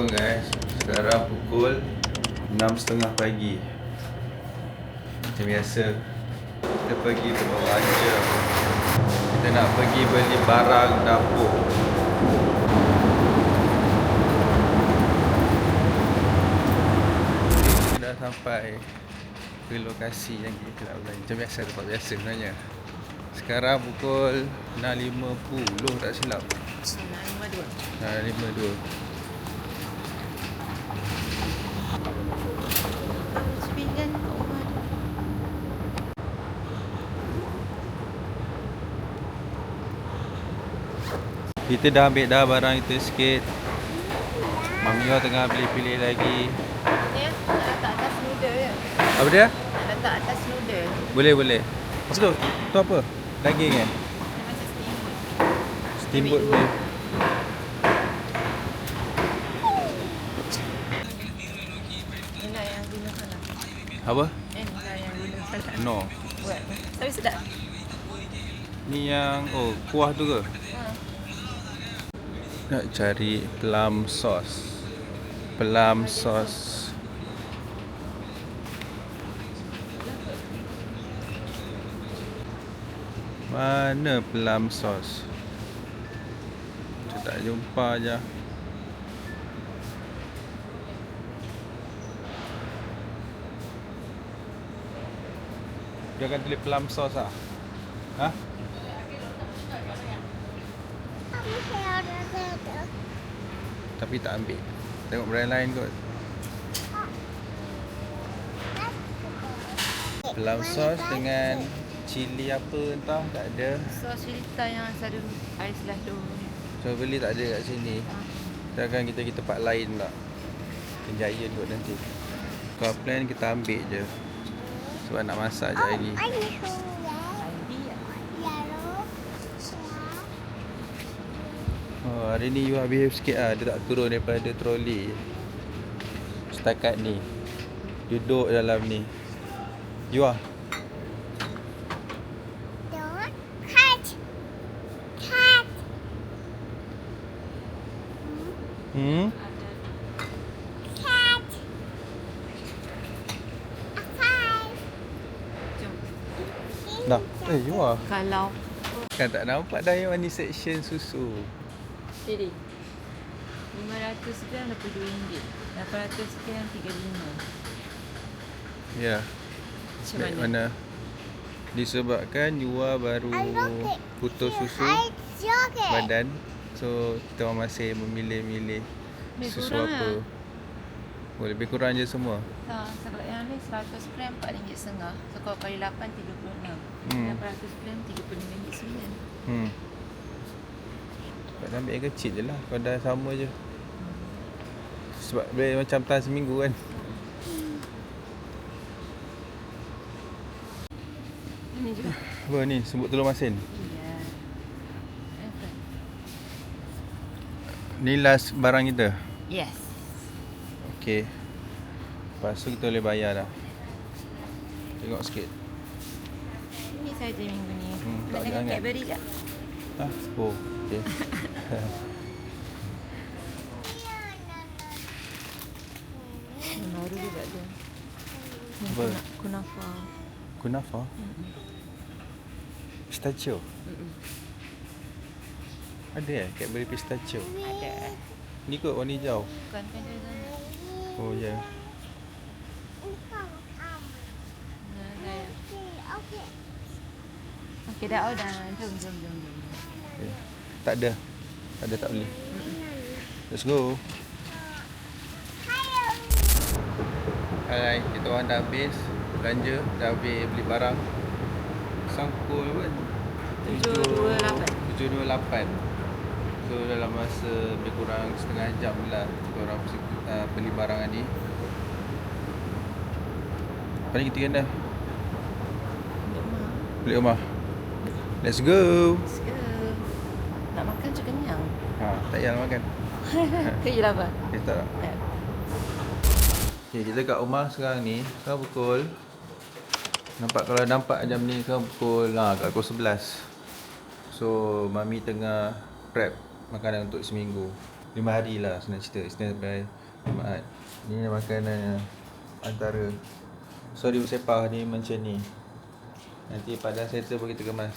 Assalamualaikum guys. Sekarang pukul 6.30 pagi. Macam biasa, kita pergi berbelanja. Kita nak pergi beli barang dapur. Kita dah sampai ke lokasi yang kita nak belanja. Macam biasa, tempat biasa sebenarnya. Sekarang pukul 6.50 tak silap. 6.52. Kita dah ambil dah barang kita sikit. Mami Wah tengah pilih-pilih lagi. Ya, nak letak atas noodle je. Apa dia? Nak letak atas noodle. Boleh. Apa tu? Tu apa? Daging kan? Macam steamboat. Steamboat boleh. Inilah yang guna salah. Apa? Inilah yang guna salah. No. Buat. Tapi sedap. Ni yang kuah tu ke? Nak cari plum sauce. Plum sauce. Mana plum sauce? Saya tak jumpa je. Dia akan tulis plum sauce ah. Ha? Tapi tak ambil. Tengok brand lain kot. Plum sauce dengan cili apa entah tak ada. Sos cerita yang selalu ais lalu. So beli tak ada kat sini. Takkan kita tempat lain pula. Kenjayan kot nanti. Kalau plan kita ambil je. Sebab nak masak je lagi. Oh, hari ni you behave sikit lah. Dia tak turun daripada troli. Setakat ni. Duduk dalam ni. You ah. Hmm? Jom. Dah. You ah. Kalau Kan tak nampak dah yang ni section susu. jadi 500 gram RM22. 800 gram RM35. Ya. Macam Baik mana? mana? Disebabkan Yua baru putus susu badan. So kita orang masih memilih-milih Lebih susu kurang apa. lah. Oh, lebih kurang je semua. Tak, sebab yang ni 100 gram RM4.5. So kalau kali 8 36. 800 gram RM35.9. Sebab dah ambil yang kecil je lah. Kalau dah sama je. Sebab boleh macam tahan seminggu kan. Ini juga. Apa ni? Sebut telur masin. Ya. Apa? Ni last barang kita. Yes. Okey. Lepas tu kita boleh bayar dah. Tengok sikit. Ini saja minggu ni. Tak Nak dengan sangat. Cadbury tak? Oh, okey. Baru juga tu. Apa? Kunafa. Kunafa? Pistachio? Ada Cadbury pistachio? Ada. Ni kot warna hijau. Bukan kan dia sana. Oh ya. Okey dah, oh dah. Jom. Okay. Tak ada. Tak beli. Let's go. Hai, kita orang dah habis belanja, dah habis beli barang. Sangkul pun 728. So dalam masa lebih kurang setengah jam lah kita orang beli barang ni. Apa ni kita kena? Beli rumah. Let's go. Let's go. Nak makan je kenyang. Tak payah makan. Kejelah apa? Tak. Okay, kita kat rumah sekarang ni. Sekarang pukul kalau nampak jam ni sekarang pukul kat pukul 11. So mami tengah prep makanan untuk seminggu. 5 hari lah senang cerita. Isnin sampai Jumaat. Ni makanan antara. Sorry Sepah ni macam ni. Nanti pada settle pun kita kemas.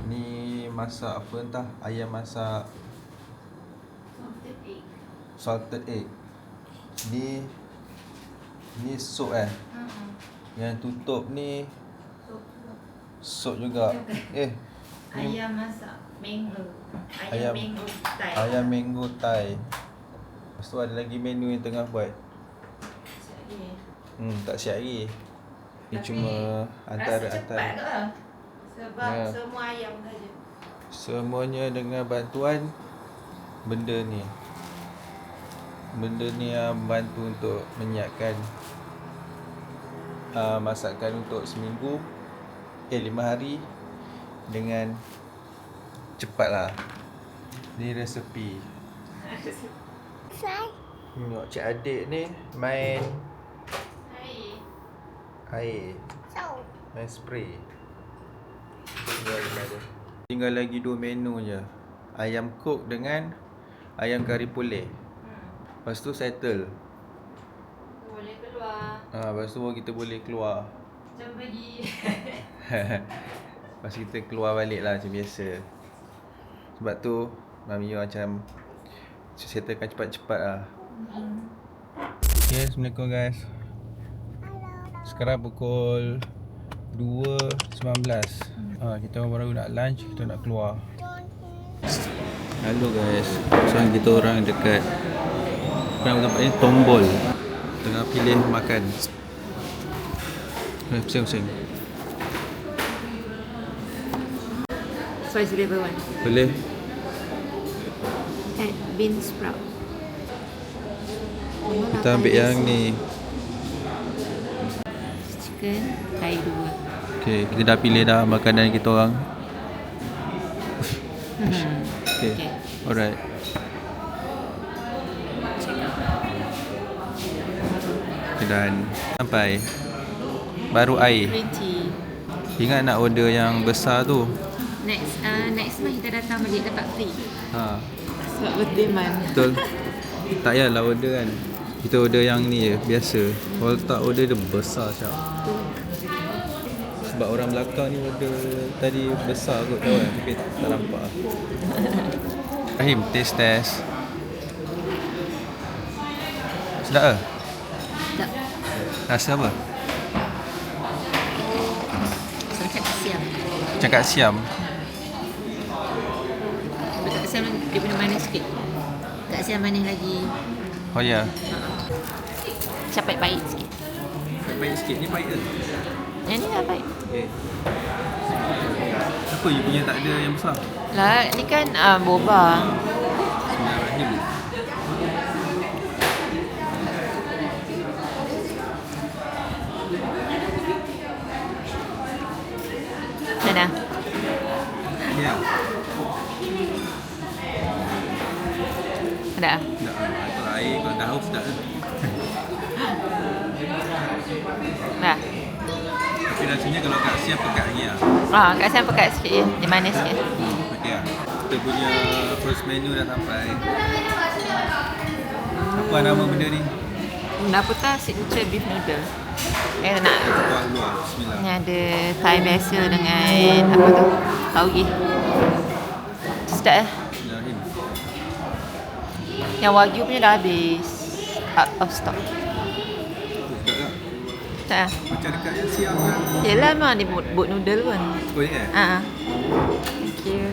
Ni masak apa entah. Ayam masak salted egg. Ni sup Yang tutup ni sup juga. Ni Ayam masak mango. Ayam- Mango Thai. ayam mango Thai. Lepas tu ada lagi menu yang tengah buat. Tak siap lagi. Ni Tapi cuma Rasa cepat antara. ke? Sebab Ya. semua ayam saja. Semuanya dengan bantuan benda ni. Benda ni yang membantu untuk menyiapkan masakan untuk seminggu 5 hari dengan cepat lah. Ni resepi. Tengok cik adik ni main air, main spray. Tinggal lagi 2 menu je. Ayam kok dengan ayam kari pulih. Lepas tu settle. Boleh keluar. Lepas tu baru kita boleh keluar. Macam pergi. Lepas kita keluar balik lah macam biasa. Sebab tu Mami macam settlekan cepat-cepat lah. Okay, Assalamualaikum guys. Sekarang pukul 2.19. Kita baru nak lunch, kita nak keluar. Hello guys. Sekarang kita orang dekat tempat ni Tombol. Tengah pilih makan. Pusing-pusing. Spice flavor one. Boleh? Add bean sprout. Kita ambil yang ni. Chicken Thai 2. Okay, kita dah pilih dah makanan kita orang. Okay. Okay. Alright. Okay, dan sampai. Baru air. Green tea. Ingat nak order yang besar tu. Next month kita datang balik dapat free. Sebab birthday man. Betul. Tak payahlah order kan. Kita order yang ni je, biasa. Kalau tak order dia besar siap. Sebab orang belakang ni order tadi besar kot tahu kan. Tapi tak nampak. Rahim, taste test. Sedap ke? Tak. Rasa apa? Macam kat siam. Macam kat siam. Kat siam dia punya manis sikit. Kat siam manis lagi. Oh ya. Macam pahit-pahit sikit. Pahit sikit. Ni pahit ke? Yang ni lah pahit. Okay. Apa you punya tak ada yang besar? Lah, ni kan boba. Bismillahirrahmanirrahim. Mana? Ya. Ada? Tak. Kalau air, kalau dah haus tak. Dah. Tapi rasanya kalau kat siam pekat lagi lah. Kat siam pekat sikit je. Dia manis sikit. Okey lah. Kita punya first menu dah sampai. Apa nama benda ni? Naputa signature beef noodle. Nak. Kuah luar. Bismillah. Ni ada Thai biasa dengan apa tu? Tauge. Sedap eh. Bismillahirrahmanirrahim. Yang wagyu punya dah habis. Out of stock. Sedap tak? Tak ah. Macam dekat yang siam kan? Yelah memang dia boat noodle pun. Oh ya? Thank you.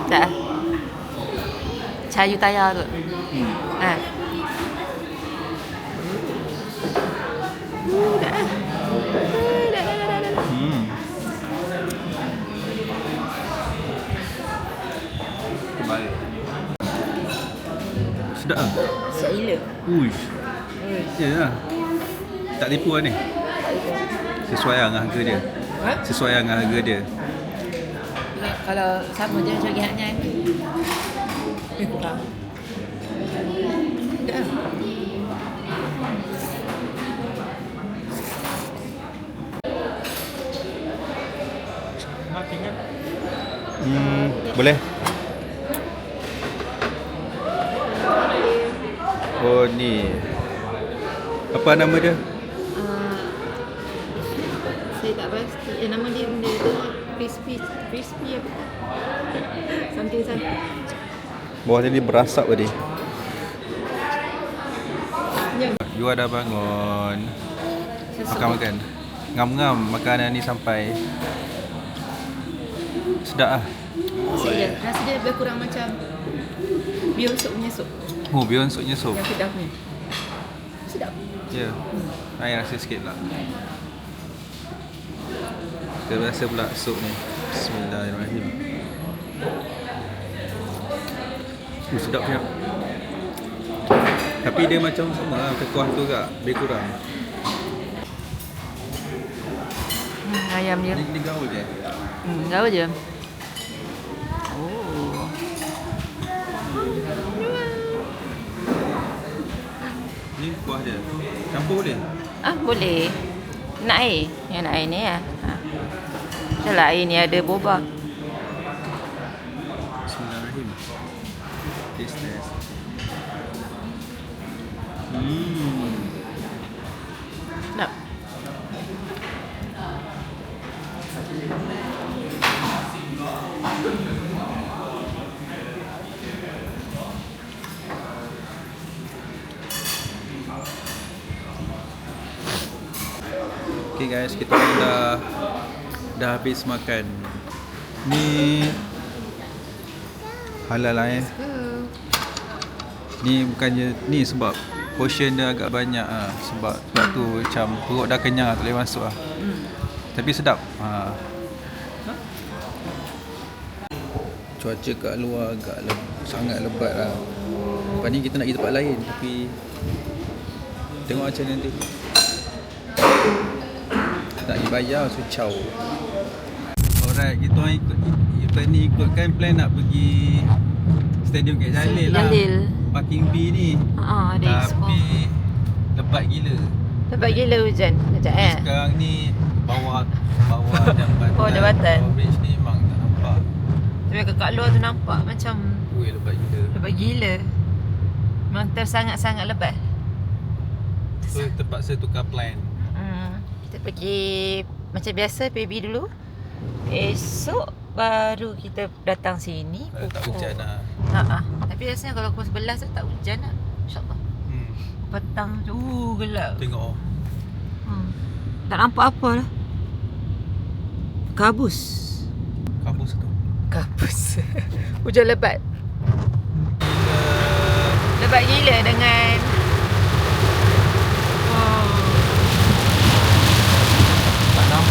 Tak. Cayu tayar tu. Dah. Dah. Baik. Sedap lah. Sedap gila. Uish. Ya lah. Tak tipu lah ni. Sesuai lah dengan harga dia. Sesuai lah dengan harga dia. Kalau sama je macam gihatnya kan. Kurang. Dah. Boleh? Oh ni. Apa nama dia? Saya tak pasti. Nama dia benda tu crispy apa? Something. Bawah tadi berasap tadi. Ya. You dah bangun. Makan. Ngam-ngam makanan ni sampai. Sedap lah. Rasa dia lebih kurang macam biosop punya sup. Oh, bionsuknya sup. Yang Kedah punya. Sedap. Ya. Saya rasa sikit lah. Kita rasa pula sup ni. Bismillahirrahmanirrahim. Sedap punya. Tapi dia macam sama lah. Macam kuah tu agak lebih kurang. Ayam dia. Ni gaul je. Gaul je. Oh. Ni kuah dia. Campur boleh? Boleh. Nak air? Yang nak air ni lah. Macam lah air ni ada boba. Bismillahirrahmanirrahim. Taste. Nak. Okay guys, kita orang dah habis makan. Ni halal lah Ni bukannya ni sebab portion dia agak banyak ah. Sebab tu macam perut dah kenyang tak boleh masuk lah. Tapi sedap. Cuaca kat luar agak sangat lebat lah. Lepas ni kita nak pergi tempat lain tapi tengok macam nanti. Tak dibayar, so ciao. Alright, kita orang ikutkan plan nak pergi Stadium Kat Jalil lah. Parking B ni. Ada tapi lebat gila. Lebat gila hujan. Sekejap Sekarang ni bawah jambatan. Bawah jambatan. Bawah bridge ni memang tak nampak. Tapi kat luar tu nampak macam Lebat gila. lebat gila. Memang tersangat-sangat lebat. So terpaksa tukar plan. Kita pergi macam biasa PB dulu. Esok baru kita datang sini. Tak hujan lah. Tapi rasanya kalau pukul 11 tu tak hujan lah. InsyaAllah. Petang tu gelap. Tengok Tak nampak apa lah. Kabus tu. Hujan lebat. Lebat gila dengan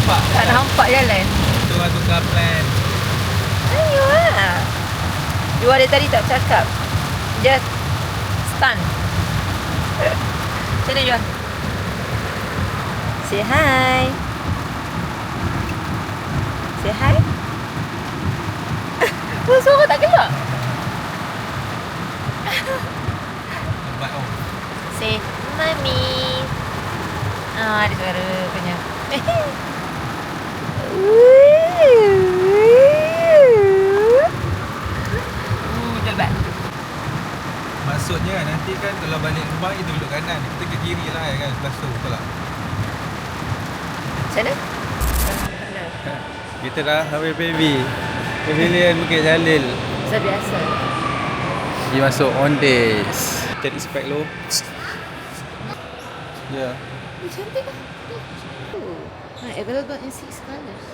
tak nampak jalan. Tu lah tukar plan. Ayo lah. Dua dia tadi tak bercakap. Just stun. Macam mana Jual? Say hi. Say hi. Suara tak gelak. Lebat tau. Say mami. Ada suara kenyang. Lebat. Maksudnya nanti kan kalau balik rumah kita duduk kanan, kita ke kiri lah kan, sebelah tu, betul tak? Macam mana? Kita dah sampai PB Pavilion Bukit Jalil. Biasa. Dia masuk on days. Cari spek lo. Ya. Cantik lah. Available in 6 colours.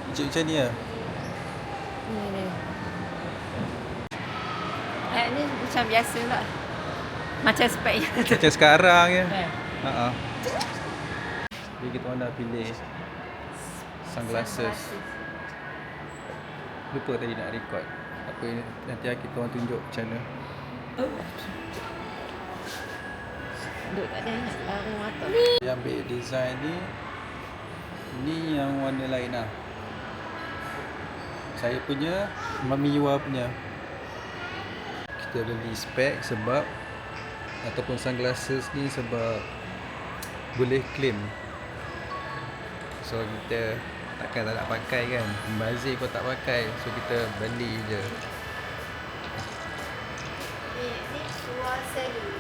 Macam ni lah. Ni macam biasa lah. Macam spek yang Macam sekarang je. Jadi kita orang dah pilih sunglasses. Lupa tadi nak record. Apa ini nanti kita orang tunjuk macam mana. Duk tak ada ingat larang mata. Yang ambil design ni yang warna lain lah. Saya punya, Mami Yua punya. Kita beli spek sebab ataupun sunglasses ni sebab boleh claim. So kita Takkan tak nak pakai kan. Bazir kau tak pakai. So kita beli je. Ni Tua Selu.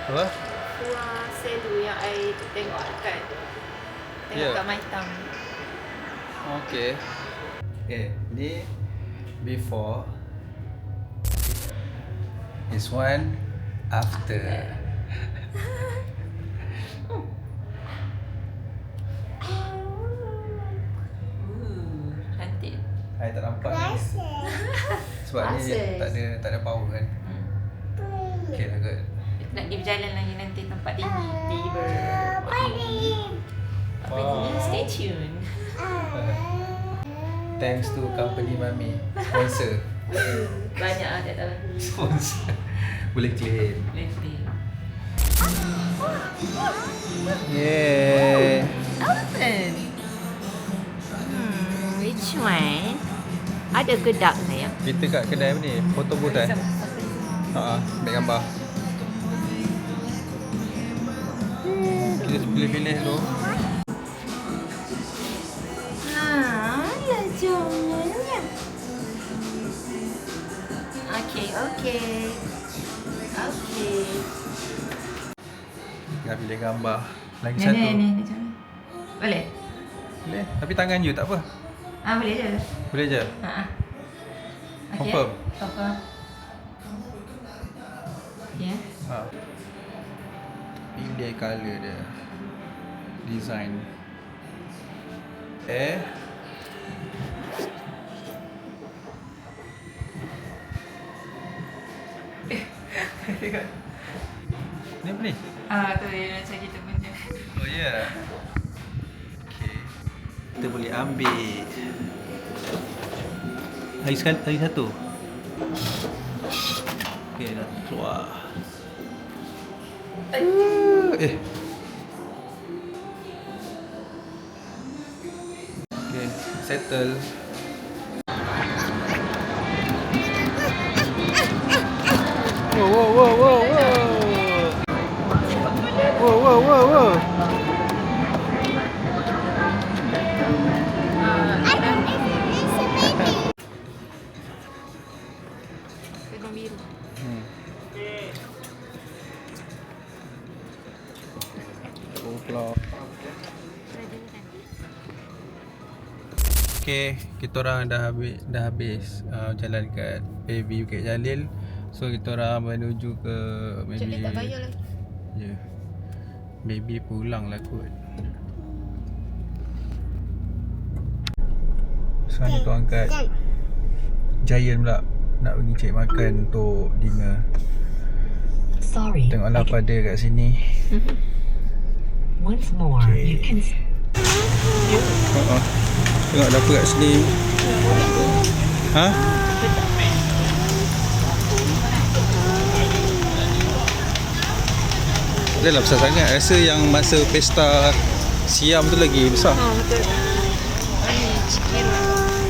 Apa? Tua Selu yang I tengok dekat kat Maitam. Okay. Okay, ni before. This one after. Cantik. I tak nampak ni. Sebab ni tak ada power kan. Okay lah kot. Kita nak pergi berjalan lagi nanti tempat tinggi. Tiba. Stay tuned. Thanks to company Mami. Sponsor. Banyak lah tak tahu. Sponsor. Boleh claim. Lebih. Yeah. Elephant. Which one? Ada ke duck sayang? Kita kat kedai ni, foto booth kan? Ambil gambar. Kita pilih-pilih tu. Ya jangannya. Okay. Dah pilih gambar. Lagi satu. Ni macam boleh? Boleh. Tapi tangan you tak apa. Boleh je. Boleh je. Okay. Confirm. Ya. Pilih colour dia. Design. Tengok. Ni apa ni? Tu dia macam kita punya. Oh ya. Yeah. Okay. Kita boleh ambil. Lagi satu. Okay, dah keluar. Okay, settle. Whoa. Biru. Okay, kita orang dah habis jalan dekat AV Bukit Jalil. So kita orang menuju ke maybe. Cik tak bayar lagi. Ya. Baby pulang lah kot. Sekarang kita orang kat Giant pula. Nak pergi cek makan untuk dinner. Sorry. Tengoklah pada kat sini. Once more, Okay. you can. Tengok dapur kat sini. Ha? Dah lah besar sangat. Rasa yang masa pesta siam tu lagi besar. Betul.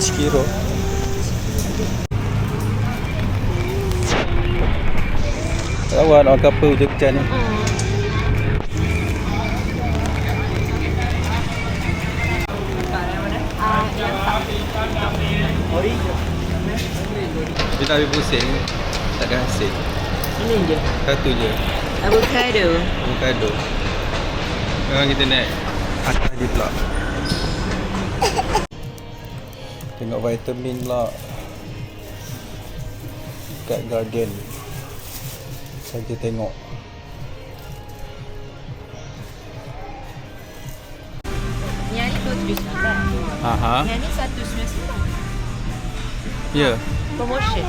Sekiro. Tak tahu nak makan apa hujan-hujan ni. Dia tak habis pusing. Tak ada hasil. Ini je. Satu je. Avocado. Avocado. Sekarang kita naik atas dia pula. Tengok vitamin pula kat Guardian. Saja tengok. Yang ni 279. Aha. Yang ni 199. Ya. Promotion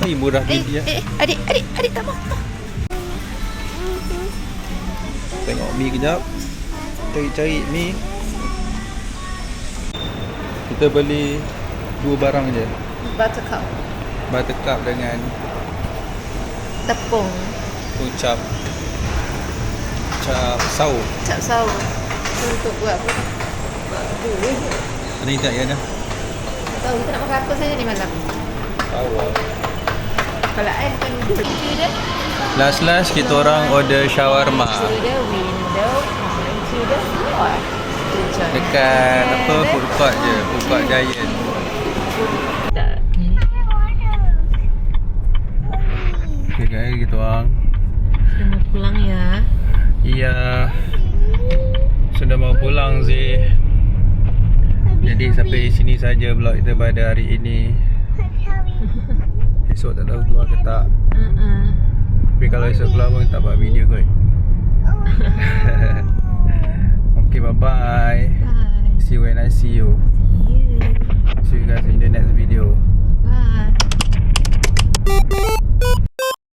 199. Murah beli ya. Adik tak mau. Tengok mi kejap. Cari-cari mi. Kita beli 2 barang je. Buttercup. Buttercup dengan Tepung. cap saur. Cap saur. Untuk buat apa? Buat kuih. Ada tak ya dah? Tak tahu kita nak makan apa saja ni malam. Tahu lah. Kalau I makan noodle. Last kita orang order shawarma. To the window. Sudah keluar. Dekat apa, food court je, food court Giant. Tak. Okay guys, gitu orang. Sudah mau pulang ya. Iya, sudah mau pulang sih. Jadi sampai sini saja vlog kita pada hari ini. Esok tak tahu keluar ke tak. Tapi kalau esok keluar pun tak buat video kot. Okay, bye bye. Bye. See you when I see you. See you. See you guys in the next video.